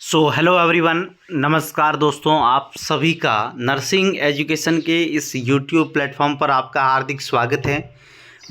Hello everyone. नमस्कार दोस्तों, आप सभी का नर्सिंग एजुकेशन के इस यूट्यूब प्लेटफॉर्म पर आपका हार्दिक स्वागत है।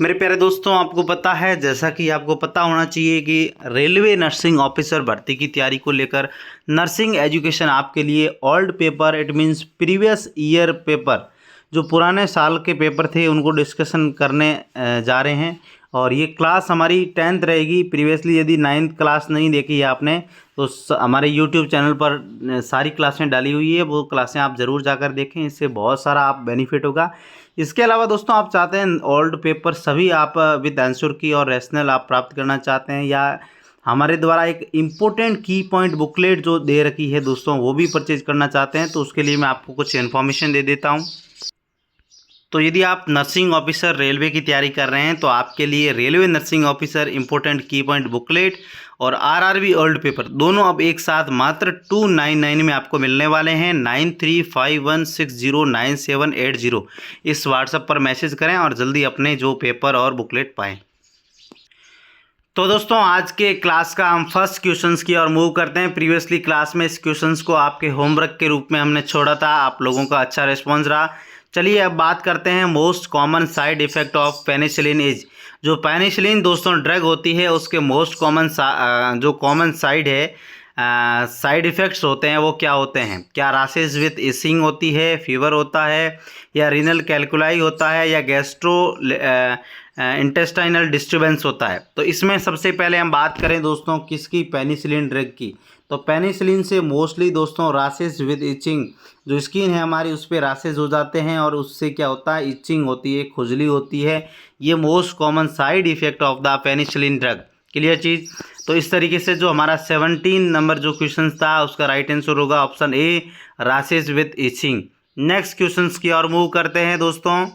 मेरे प्यारे दोस्तों, आपको पता है, जैसा कि आपको पता होना चाहिए कि रेलवे नर्सिंग ऑफिसर भर्ती की तैयारी को लेकर नर्सिंग एजुकेशन आपके लिए old paper, it means previous year paper, जो पुराने साल के पेपर थे उनको डिस्कशन करने जा रहे हैं। और ये क्लास हमारी 10th रहेगी। प्रीवियसली यदि 9th क्लास नहीं देखी है आपने तो हमारे यूट्यूब चैनल पर सारी क्लासें डाली हुई है, वो क्लासें आप ज़रूर जाकर देखें, इससे बहुत सारा आप बेनिफिट होगा। इसके अलावा दोस्तों, आप चाहते हैं ओल्ड पेपर सभी आप विद आंसर की और रैशनल आप प्राप्त करना चाहते हैं, या हमारे द्वारा एक इम्पोर्टेंट की पॉइंट बुकलेट जो दे रखी है दोस्तों वो भी परचेज करना चाहते हैं, तो उसके लिए मैं आपको कुछ इन्फॉर्मेशन दे देता हूँ। तो यदि आप नर्सिंग ऑफिसर रेलवे की तैयारी कर रहे हैं तो आपके लिए रेलवे नर्सिंग ऑफिसर इम्पोर्टेंट की पॉइंट बुकलेट और आरआरबी ओल्ड पेपर दोनों अब एक साथ मात्र 299 में आपको मिलने वाले हैं। 9351609780 इस व्हाट्सएप पर मैसेज करें और जल्दी अपने जो पेपर और बुकलेट पाएँ। तो दोस्तों, आज के क्लास का हम फर्स्ट क्वेश्चंस की और मूव करते हैं। प्रीवियसली क्लास में इस क्वेश्चंस को आपके होमवर्क के रूप में हमने छोड़ा था, आप लोगों का अच्छा रिस्पॉन्स रहा। चलिए अब बात करते हैं most common side effect of penicillin is. जो पेनिसिलिन दोस्तों ड्रग होती है उसके मोस्ट कॉमन जो कॉमन साइड है, साइड इफ़ेक्ट्स होते हैं वो क्या होते हैं? क्या राशेज विथ इचिंग होती है, फीवर होता है, या रीनल कैलकुलाई होता है, या गैस्ट्रो इंटेस्टाइनल डिस्टर्बेंस होता है? तो इसमें सबसे पहले हम बात करें दोस्तों किसकी, पेनिसिलिन ड्रग की। तो पेनिसिलिन से मोस्टली दोस्तों राशेज विद इचिंग, जो स्किन है हमारी उस पर राशेज हो जाते हैं और उससे क्या होता है, इचिंग होती है, खुजली होती है। ये most common side effect of the penicillin drug. Clear चीज़? तो इस तरीके से जो हमारा 17 नंबर जो क्वेश्चन था उसका राइट आंसर होगा option A, rashes with itching. Next question की ओर मूव करते हैं दोस्तों।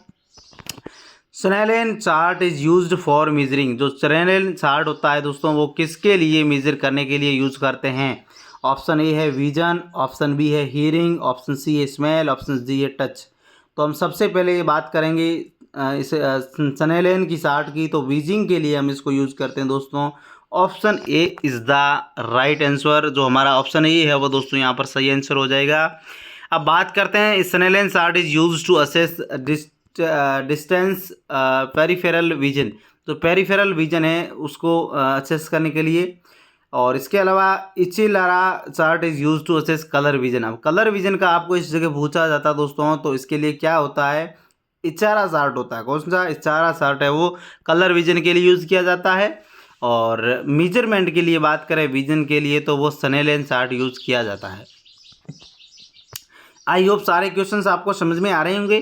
Snellen chart is used for measuring. जो स्नेलन चार्ट होता है दोस्तों वो किसके लिए मेजर करने के लिए यूज करते हैं? ऑप्शन ए है विजन, ऑप्शन बी है हियरिंग, ऑप्शन सी है स्मेल, ऑप्शन डी है टच। तो हम सबसे पहले ये बात करेंगे इस स्नेलन की चार्ट की। तो विजिंग के लिए हम इसको यूज करते हैं दोस्तों। Option A is the right answer. जो हमारा ऑप्शन ए है वो दोस्तों यहाँ पर सही आंसर हो जाएगा। अब बात करते हैं Snellen chart is use to assess distance peripheral vision. तो पेरिफेरल विजन है उसको असेस करने के लिए। और इसके अलावा Ishihara chart is use to assess colour vision. अब कलर विजन का आपको इस जगह पूछा जाता है दोस्तों, तो इसके लिए क्या होता है, इचारा चार्ट होता है। कौन सा इचारा चार्ट है वो कलर विजन के लिए यूज़ किया जाता है। और मेजरमेंट के लिए बात करें विजन के लिए तो वो स्नेलन चार्ट यूज़ किया जाता है। आई होप सारे क्वेश्चंस आपको समझ में आ रहे होंगे।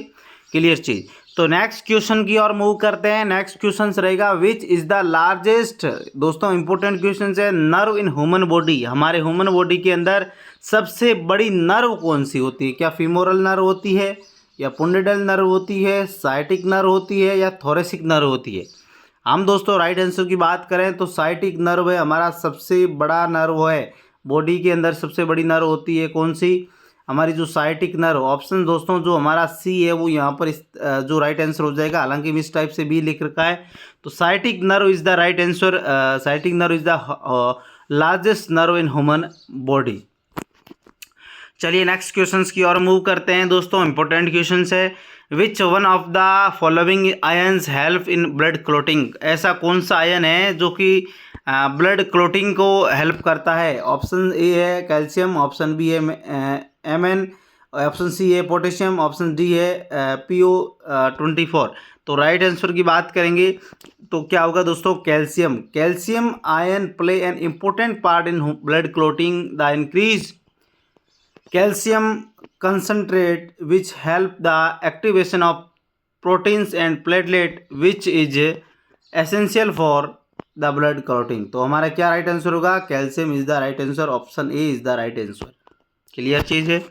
क्लियर चीज? तो नेक्स्ट क्वेश्चन की ओर मूव करते हैं। नेक्स्ट क्वेश्चन रहेगा विच इज द लार्जेस्ट, दोस्तों इंपॉर्टेंट क्वेश्चन है, नर्व इन ह्यूमन बॉडी। हमारे ह्यूमन बॉडी के अंदर सबसे बड़ी नर्व कौन सी होती है? क्या फीमोरल नर्व होती है, या पुंडेडल नर्व होती है, साइटिक नर्व होती है, या थोरेसिक नर्व होती है? हम दोस्तों राइट आंसर की बात करें तो साइटिक नर्व है हमारा सबसे बड़ा नर्व है। बॉडी के अंदर सबसे बड़ी नर्व होती है कौन सी? हमारी जो साइटिक नर्व। ऑप्शन दोस्तों जो हमारा सी है वो यहाँ पर जो राइट आंसर हो जाएगा, हालांकि इस टाइप से भी लिख रखा है। तो sciatic nerve is the right answer. Sciatic nerve is the largest nerve in human body. चलिए नेक्स्ट क्वेश्चंस की ओर मूव करते हैं दोस्तों। इंपॉर्टेंट क्वेश्चंस है, विच one of the following ions help in blood clotting. ऐसा कौन सा आयन है जो कि ब्लड क्लोटिंग को हेल्प करता है? ऑप्शन ए है कैल्शियम, ऑप्शन बी है Mn, ऑप्शन सी है पोटेशियम, ऑप्शन डी है PO24। तो राइट आंसर की बात करेंगे तो क्या होगा दोस्तों, calcium. Calcium ion play an important part in blood clotting. The increase calcium concentrate which help the activation of proteins and platelet which is essential for the blood clotting। तो हमारा क्या राइट आंसर होगा? Calcium is the right answer. Option A is the right answer. Clear चीज है?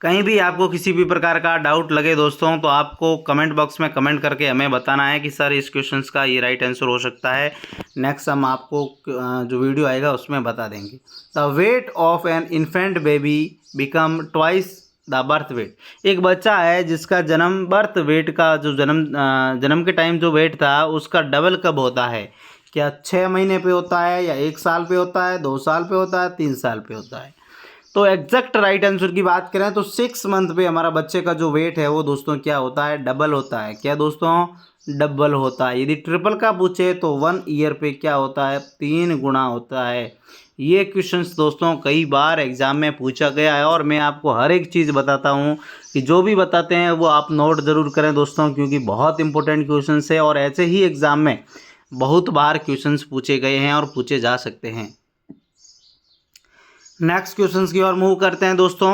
कहीं भी आपको किसी भी प्रकार का डाउट लगे दोस्तों तो आपको कमेंट बॉक्स में कमेंट करके हमें बताना है कि सर इस क्वेश्चंस का ये राइट आंसर हो सकता है। नेक्स्ट हम आपको जो वीडियो आएगा उसमें बता देंगे। The weight of an infant baby become twice the birth weight. एक बच्चा है जिसका बर्थ वेट का जो जन्म के टाइम जो वेट था उसका डबल कब होता है? क्या 6 महीने पे होता है या 1 साल पे होता है, 2 साल पे होता है, 3 साल पे होता है। तो एग्जैक्ट राइट आंसर की बात करें तो 6 मंथ पे हमारा बच्चे का जो वेट है वो दोस्तों क्या होता है, डबल होता है। क्या दोस्तों, डबल होता है। यदि ट्रिपल का पूछे तो 1 ईयर पे क्या होता है, 3 गुना होता है। ये क्वेश्चंस दोस्तों कई बार एग्जाम में पूछा गया है और मैं आपको हर एक चीज़ बताता हूँ कि जो भी बताते हैं वो आप नोट ज़रूर करें दोस्तों, क्योंकि बहुत इंपॉर्टेंट क्वेश्चंस है और ऐसे ही एग्ज़ाम में बहुत बार क्वेश्चंस पूछे गए हैं और पूछे जा सकते हैं। नेक्स्ट क्वेश्चंस की ओर मूव करते हैं दोस्तों।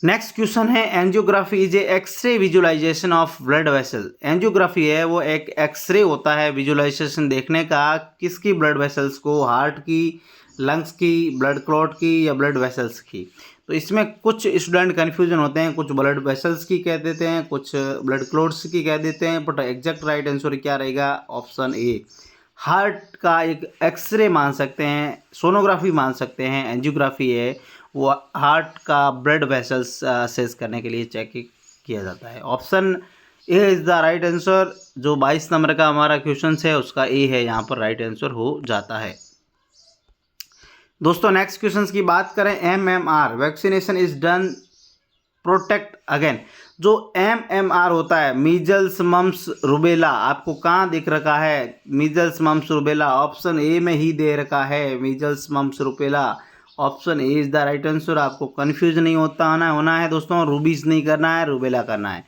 नेक्स्ट क्वेश्चन है angiography is a x ray visualisation of blood vessel. Angiography है वो एक एक्सरे होता है विजुअलाइजेशन देखने का, किसकी, ब्लड वेसल्स को, हार्ट की, लंग्स की, ब्लड क्लॉट की या ब्लड वेसल्स की। तो इसमें कुछ स्टूडेंट कन्फ्यूजन होते हैं, कुछ ब्लड वेसल्स की कह देते हैं, कुछ ब्लड क्लॉट्स की कह देते हैं, बट एग्जैक्ट राइट आंसर क्या रहेगा, ऑप्शन ए। हार्ट का एक एक्सरे मान सकते हैं, सोनोग्राफी मान सकते हैं, एंजियोग्राफी है वो हार्ट का ब्लड वेसल्स असेस करने के लिए चेक किया जाता है। Option A is the right answer. जो 22 नंबर का हमारा क्वेश्चन है उसका ए है, यहाँ पर राइट आंसर हो जाता है। दोस्तों नेक्स्ट क्वेश्चन की बात करें, MMR vaccination is done protect again. जो MMR होता है, मीजल्स मम्स रुबेला, आपको कहाँ दिख रखा है, measles mumps rubella, option A में ही दे रखा है, measles mumps rubella. Option A is the right answer. आपको कंफ्यूज नहीं होना है दोस्तों, रूबीज नहीं करना है, रुबेला करना है।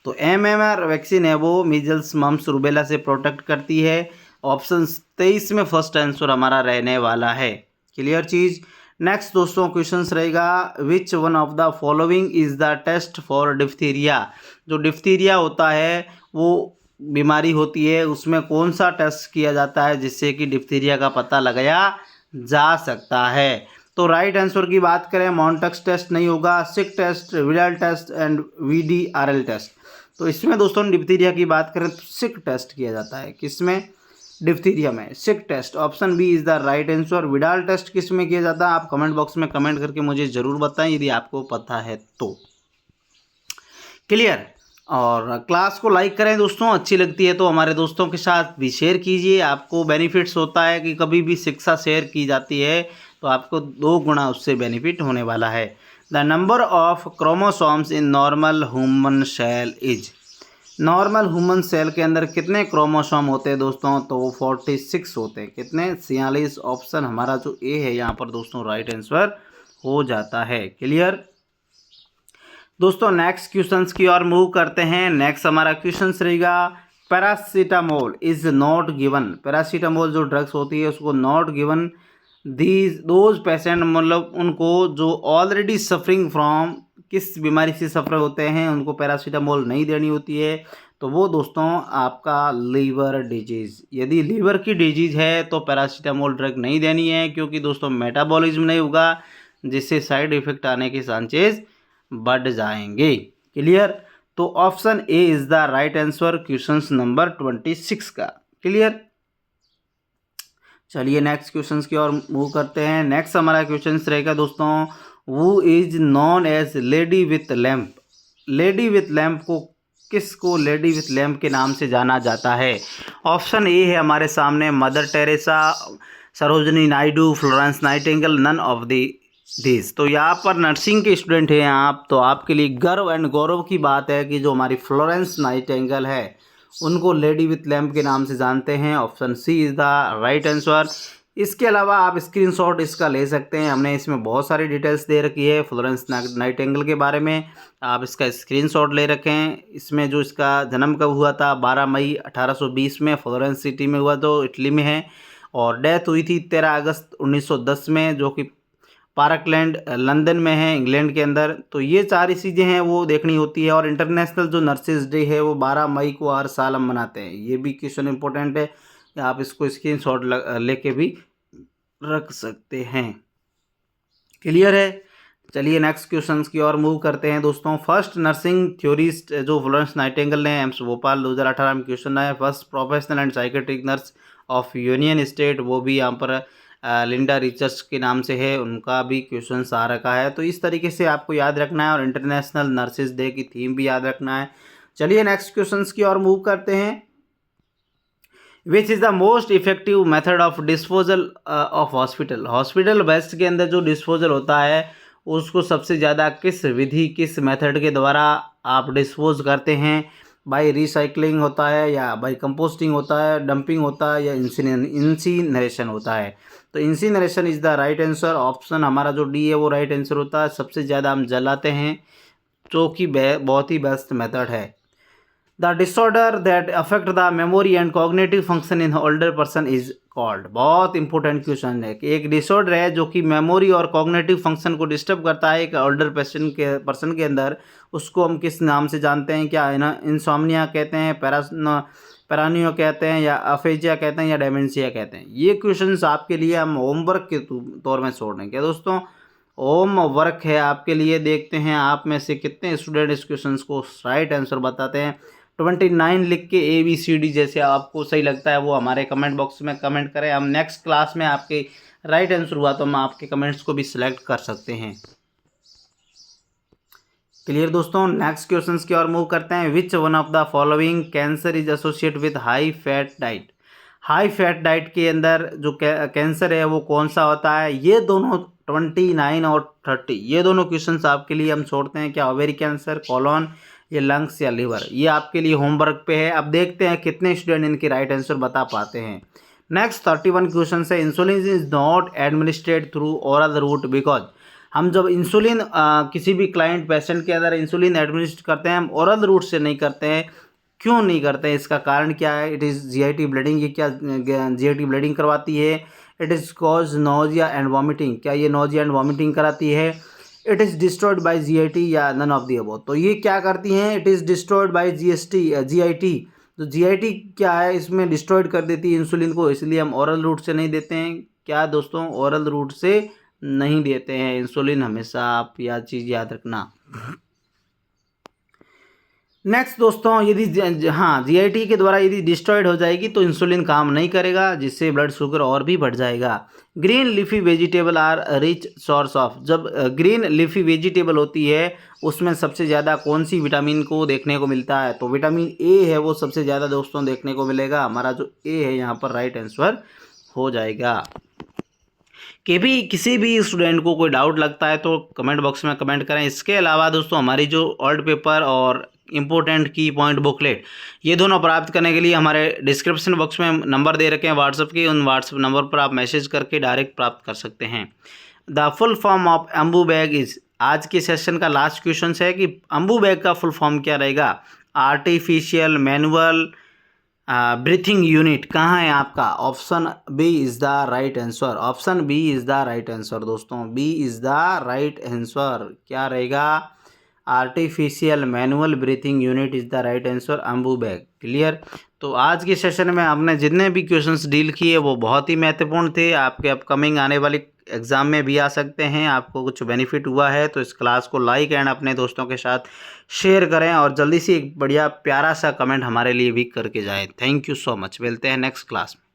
तो MMR वैक्सीन है वो मीजल्स मम्स रुबेला से प्रोटेक्ट करती है। ऑप्शन 23 में फर्स्ट आंसर हमारा रहने वाला है। क्लियर चीज़। नेक्स्ट दोस्तों क्वेश्चंस रहेगा, which one of the following is the test for diphtheria. जो डिप्थीरिया होता है वो बीमारी होती है, उसमें कौन सा टेस्ट किया जाता है जिससे कि डिप्थीरिया का पता लगाया जा सकता है। तो राइट आंसर की बात करें, मॉन्टक्स टेस्ट नहीं होगा, Schick test, Widal test and VDRL test. तो इसमें दोस्तों डिप्थीरिया की बात करें तो सिक टेस्ट किया जाता है, किसमें, डिप्थीरिया में, Schick test. Option B is the right answer. Widal test किस में किया जाता है, आप कमेंट बॉक्स में कमेंट करके मुझे ज़रूर बताएं यदि आपको पता है तो। क्लियर। और क्लास को लाइक करें दोस्तों, अच्छी लगती है तो हमारे दोस्तों के साथ भी शेयर कीजिए। आपको बेनिफिट्स होता है कि कभी भी शिक्षा शेयर की जाती है तो आपको 2 गुना उससे बेनिफिट होने वाला है। The number of chromosomes in normal human cell is. Normal human cell के अंदर कितने क्रोमोसोम होते हैं दोस्तों, तो वो 46 होते हैं। कितने, 46। ऑप्शन हमारा जो ए है यहाँ पर दोस्तों राइट आंसर हो जाता है। क्लियर दोस्तों। नेक्स्ट क्वेश्चंस की ओर मूव करते हैं। नेक्स्ट हमारा क्वेश्चंस रहेगा, paracetamol is not given. Paracetamol जो ड्रग्स होती है उसको नॉट गिवन दोज पेशेंट, मतलब उनको जो ऑलरेडी सफरिंग फ्रॉम, किस बीमारी से सफ़र होते हैं उनको पैरासीटामोल नहीं देनी होती है। तो वो दोस्तों आपका लीवर डिजीज़। यदि लीवर की डिजीज़ है तो पैरासीटामोल ड्रग नहीं देनी है, क्योंकि दोस्तों मेटाबॉलिज्म नहीं होगा, जिससे साइड इफ़ेक्ट आने के चांसेस बढ़ जाएंगे। क्लियर। तो option A is the right answer question number 26 का। क्लियर। चलिए नेक्स्ट क्वेश्चंस की ओर मूव करते हैं। नेक्स्ट हमारा क्वेश्चन रहेगा दोस्तों, वो is known as lady with lamp. Lady with lamp को, किसको लेडी विथ लैम्प के नाम से जाना जाता है। ऑप्शन ए है हमारे सामने, mother Teresa, Sarojini Naidu, Florence Nightingale, none of this. तो यहाँ पर नर्सिंग के स्टूडेंट हैं आप, तो आपके लिए गर्व एंड गौरव की बात है कि जो हमारी फ्लोरेंस नाइटिंगेल है उनको लेडी विथ लैम्प के नाम से जानते हैं। Option C is the right answer. इसके अलावा आप स्क्रीनशॉट इसका ले सकते हैं, हमने इसमें बहुत सारी डिटेल्स दे रखी है फ्लोरेंस नाइटिंगेल के बारे में, आप इसका स्क्रीनशॉट ले रखें। इसमें जो इसका जन्म कब हुआ था, 12 मई 1820 में फ्लोरेंस सिटी में हुआ, जो इटली में है, और डेथ हुई थी 13 अगस्त 1910 में, जो कि पार्कलैंड लंदन में है, इंग्लैंड के अंदर। तो ये सारी चीज़ें हैं वो देखनी होती है। और इंटरनेशनल जो नर्सेज डे है वो 12 मई को हर साल हम मनाते हैं। ये भी क्वेश्चन इंपॉर्टेंट है, आप इसको स्क्रीनशॉट लेके भी रख सकते हैं। क्लियर है। चलिए नेक्स्ट क्वेश्चन की ओर मूव करते हैं दोस्तों। फर्स्ट नर्सिंग थ्योरिस्ट जो फ्लोरेंस नाइटिंगेल ने, एम्स भोपाल 2018 में क्वेश्चन आया। First professional and psychiatric nurse of union state, वो भी यहाँ पर लिंडा रिचर्ड्स के नाम से है, उनका भी क्वेश्चन आ रखा है। तो इस तरीके से आपको याद रखना है, और इंटरनेशनल नर्सेज डे की थीम भी याद रखना है। चलिए नेक्स्ट क्वेश्चन की ओर मूव करते हैं। Which is the most effective method of disposal of hospital waste के अंदर जो डिस्पोजल होता है उसको सबसे ज़्यादा किस विधि किस मेथड के द्वारा आप डिस्पोज करते हैं? बाय रिसाइकलिंग होता है या बाय कंपोस्टिंग होता है, डंपिंग होता है या इंसिनरेशन होता है? तो incineration is the right answer. Option हमारा जो डी है वो राइट आंसर होता है। सबसे ज़्यादा हम जलाते हैं, जो कि बहुत ही बेस्ट मेथड है। The disorder that affect the memory and cognitive function in older person is called. बहुत इंपॉर्टेंट क्वेश्चन है कि एक डिसऑर्डर है जो कि मेमोरी और कॉग्निटिव फंक्शन को डिस्टर्ब करता है एक ओल्डर पर्सन के अंदर, उसको हम किस नाम से जानते हैं? क्या है ना, इंसोम्निया कहते हैं, पैरानियो कहते हैं, या अफेजिया कहते हैं, या डेमेंशिया कहते हैं? ये क्वेश्चंस आपके लिए हम होमवर्क के तौर में छोड़ देंगे दोस्तों। होम वर्क है आपके लिए। देखते हैं आप में से कितने स्टूडेंट इस क्वेश्चंस को राइट आंसर बताते हैं। 29 लिख के ABCD जैसे आपको सही लगता है वो हमारे कमेंट बॉक्स में कमेंट करें। हम नेक्स्ट क्लास में आपके राइट आंसर हुआ तो हम आपके कमेंट्स को भी सिलेक्ट कर सकते हैं। क्लियर दोस्तों, नेक्स्ट क्वेश्चंस की ओर मूव करते हैं। विच one of the following cancer is associate with high fat diet? High fat diet के अंदर जो कैंसर है वो कौन सा होता है? ये दोनों 29 और 30 ये दोनों क्वेश्चंस आपके लिए हम छोड़ते हैं। क्या ओवेरी कैंसर, कॉलोन, या लंग्स, या लिवर? ये आपके लिए होमवर्क पे है। अब देखते हैं कितने स्टूडेंट इनके राइट आंसर बता पाते हैं। नेक्स्ट 31 क्वेश्चन है। Insulin is not administrate through oral route because. हम जब इंसुलिन किसी भी क्लाइंट पेशेंट के अंदर इंसुलिन एडमिनिस्ट्रेट करते हैं, हम ओरल रूट से नहीं करते हैं। क्यों नहीं करते हैं? इसका कारण क्या है? It is GIT bleeding. ये क्या GIT ब्लीडिंग करवाती है? It is cause nausea and vomiting. क्या ये नोजिया एंड वॉमिटिंग कराती है? It is destroyed by GIT या नन ऑफ दी अबव। तो ये क्या करती हैं? It is destroyed by GIT। तो GIT क्या है? इसमें डिस्ट्रॉयड कर देती है इंसुलिन को, इसलिए हम ओरल रूट से नहीं देते हैं। क्या दोस्तों? ओरल रूट से नहीं देते हैं इंसुलिन, हमेशा आप यह चीज़ याद रखना। नेक्स्ट दोस्तों, यदि GIT के द्वारा यदि डिस्ट्रॉयड हो जाएगी तो इंसुलिन काम नहीं करेगा, जिससे ब्लड शुगर और भी बढ़ जाएगा। Green leafy vegetable are rich source of. जब ग्रीन लीफी वेजिटेबल होती है उसमें सबसे ज़्यादा कौन सी विटामिन को देखने को मिलता है? तो विटामिन A है वो सबसे ज़्यादा दोस्तों देखने को मिलेगा। हमारा जो A है यहाँ पर राइट आंसर हो जाएगा। कि भी किसी भी स्टूडेंट को कोई डाउट लगता है तो कमेंट बॉक्स में कमेंट करें। इसके अलावा दोस्तों हमारी जो ओल्ड पेपर और इम्पोर्टेंट की पॉइंट बुकलेट ये दोनों प्राप्त करने के लिए हमारे डिस्क्रिप्शन बॉक्स में नंबर दे रखे हैं व्हाट्सएप के, उन व्हाट्सएप नंबर पर आप मैसेज करके डायरेक्ट प्राप्त कर सकते हैं। The full form of Ambu bag is. आज के सेशन का लास्ट क्वेश्चन है कि अम्बू बैग का फुल फॉर्म क्या रहेगा? Artificial manual breathing unit. कहाँ है आपका? Option B is the right answer. Option B is the right answer दोस्तों। B is the right answer. क्या रहेगा? Artificial manual breathing unit is the right answer, Ambu bag. Clear? तो आज के session में आपने जितने भी क्वेश्चंस डील किए वो बहुत ही महत्वपूर्ण थे, आपके अपकमिंग आने वाली एग्ज़ाम में भी आ सकते हैं। आपको कुछ बेनिफिट हुआ है तो इस क्लास को लाइक एंड अपने दोस्तों के साथ शेयर करें और जल्दी से एक बढ़िया प्यारा सा कमेंट हमारे लिए भी करके जाएं। Thank you so much. मिलते हैं नेक्स्ट क्लास में।